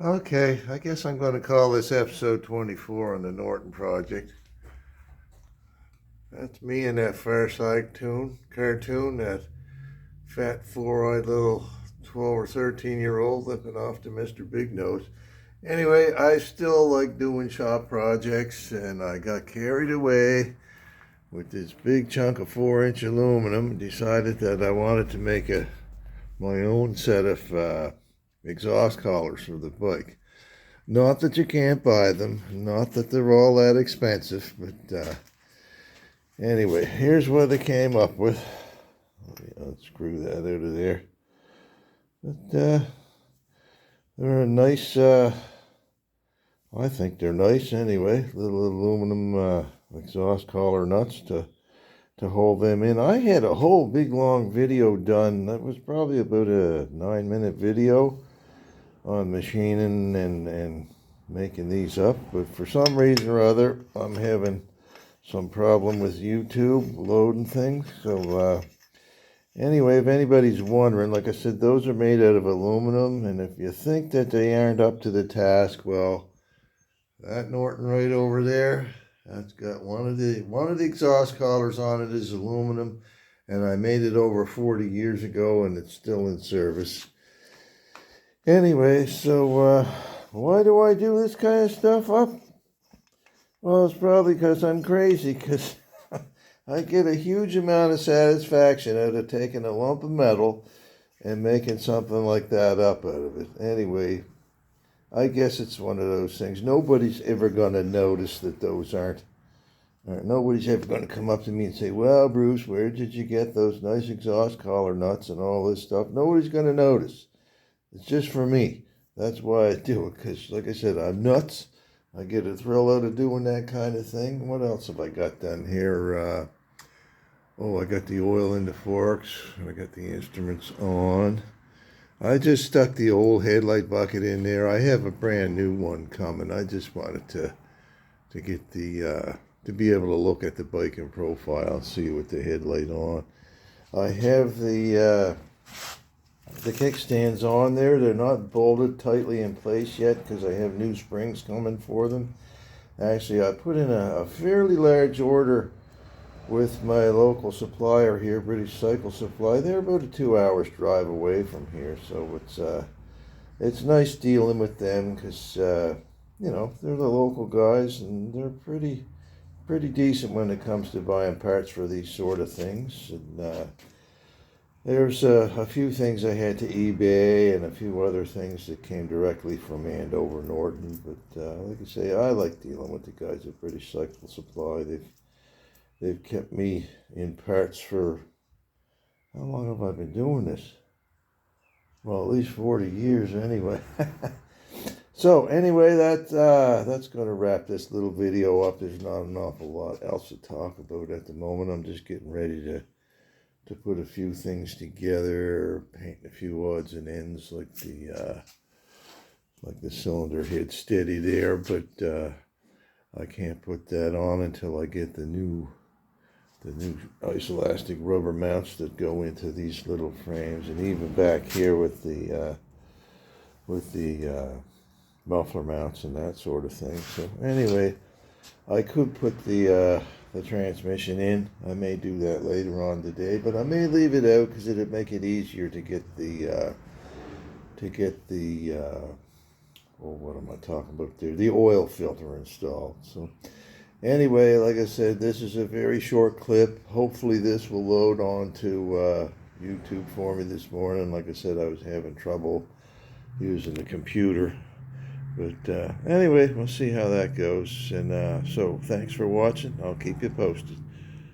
Okay, I guess I'm going to call this episode 24 on the Norton Project. That's me in that Far Side cartoon, that fat, four-eyed little 12 or 13-year-old looking off to Mr. Big Nose. Anyway, I still like doing shop projects, and I got carried away with this big chunk of 4-inch aluminum and decided that I wanted to make my own set of exhaust collars for the bike. Not that you can't buy them, not that they're all that expensive, but anyway, here's what I came up with. Let me unscrew that out of there. But they're a nice, I think they're nice anyway, little aluminum exhaust collar nuts to hold them in. I had a whole big long video done. That was probably about a 9-minute video on machining and making these up, but for some reason or other I'm having some problem with YouTube loading things. So anyway, if anybody's wondering, like I said, those are made out of aluminum, and if you think that they aren't up to the task, well, that Norton right over there, that's got one of the exhaust collars on it is aluminum, and I made it over 40 years ago and it's still in service. Anyway, so why do I do this kind of stuff up? Well, it's probably because I'm crazy, because I get a huge amount of satisfaction out of taking a lump of metal and making something like that up out of it. Anyway, I guess it's one of those things. Nobody's ever going to notice that those aren't. Nobody's ever going to come up to me and say, well, Bruce, where did you get those nice exhaust collar nuts and all this stuff? Nobody's going to notice. It's just for me. That's why I do it, because, like I said, I'm nuts. I get a thrill out of doing that kind of thing. What else have I got done here? I got the oil in the forks. I got the instruments on. I just stuck the old headlight bucket in there. I have a brand new one coming. I just wanted to get to be able to look at the bike in profile and see with the headlight on. I have the kickstands on there. They're not bolted tightly in place yet because I have new springs coming for them. Actually, I put in a fairly large order with my local supplier here, British Cycle Supply. They're about a 2 hours drive away from here, so it's nice dealing with them because they're the local guys and they're pretty decent when it comes to buying parts for these sort of things. And there's a few things I had to eBay and a few other things that came directly from Andover Norton. But like I say, I like dealing with the guys at British Cycle Supply. They've kept me in parts for, how long have I been doing this? Well, at least 40 years anyway. So anyway, that's going to wrap this little video up. There's not an awful lot else to talk about at the moment. I'm just getting ready to put a few things together, paint a few odds and ends like the cylinder head steady there, but I can't put that on until I get the new isoelastic rubber mounts that go into these little frames, and even back here with the muffler mounts and that sort of thing. So anyway, I could put the transmission in. I may do that later on today, but I may leave it out because it'd make it easier to get the what am I talking about there? The oil filter installed. So anyway, like I said, this is a very short clip. Hopefully this will load onto YouTube for me this morning. Like I said, I was having trouble using the computer. But anyway, we'll see how that goes. And so thanks for watching. I'll keep you posted.